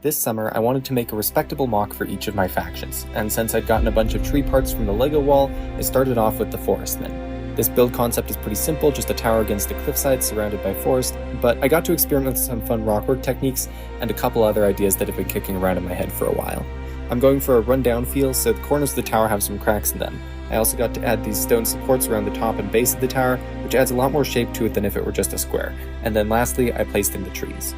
This summer, I wanted to make a respectable MOC for each of my factions, and since I'd gotten a bunch of tree parts from the Lego wall, I started off with the Forestmen. This build concept is pretty simple, just a tower against a cliffside surrounded by forest, but I got to experiment with some fun rockwork techniques and a couple other ideas that have been kicking around in my head for a while. I'm going for a rundown feel, so the corners of the tower have some cracks in them. I also got to add these stone supports around the top and base of the tower, which adds a lot more shape to it than if it were just a square. And then lastly, I placed in the trees.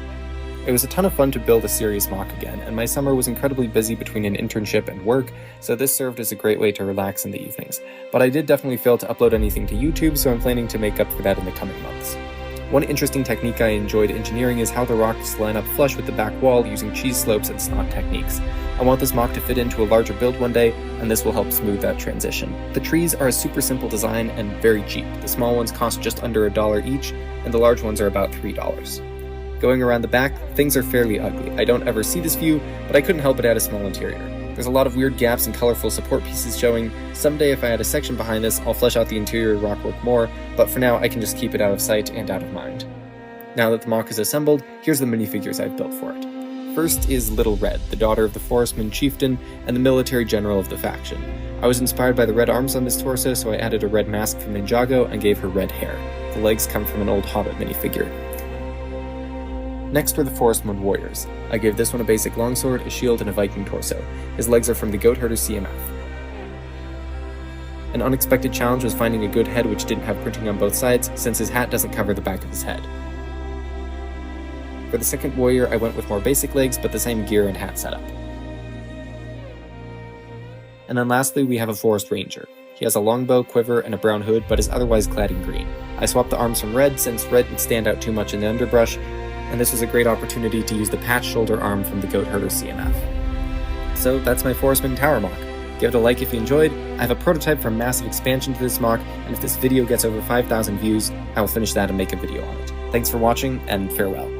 It was a ton of fun to build a serious MOC again, and my summer was incredibly busy between an internship and work, so this served as a great way to relax in the evenings. But I did definitely fail to upload anything to YouTube, so I'm planning to make up for that in the coming months. One interesting technique I enjoyed engineering is how the rocks line up flush with the back wall using cheese slopes and snot techniques. I want this MOC to fit into a larger build one day, and this will help smooth that transition. The trees are a super simple design and very cheap. The small ones cost just under $1 each, and the large ones are about $3. Going around the back, things are fairly ugly. I don't ever see this view, but I couldn't help but add a small interior. There's a lot of weird gaps and colorful support pieces showing. Someday if I add a section behind this, I'll flesh out the interior rockwork more, but for now I can just keep it out of sight and out of mind. Now that the MOC is assembled, here's the minifigures I've built for it. First is Little Red, the daughter of the Forestman chieftain and the military general of the faction. I was inspired by the red arms on this torso, so I added a red mask from Ninjago and gave her red hair. The legs come from an old Hobbit minifigure. Next were the Forestmen warriors. I gave this one a basic longsword, a shield, and a Viking torso. His legs are from the Goat Herder CMF. An unexpected challenge was finding a good head which didn't have printing on both sides, since his hat doesn't cover the back of his head. For the second warrior, I went with more basic legs, but the same gear and hat setup. And then lastly, we have a forest ranger. He has a longbow, quiver, and a brown hood, but is otherwise clad in green. I swapped the arms from red, since red would stand out too much in the underbrush, and this was a great opportunity to use the patch shoulder arm from the Goat Herder CMF. So that's my Forestman Tower MOC. Give it a like if you enjoyed. I have a prototype for a massive expansion to this MOC, and if this video gets over 5,000 views, I will finish that and make a video on it. Thanks for watching, and farewell.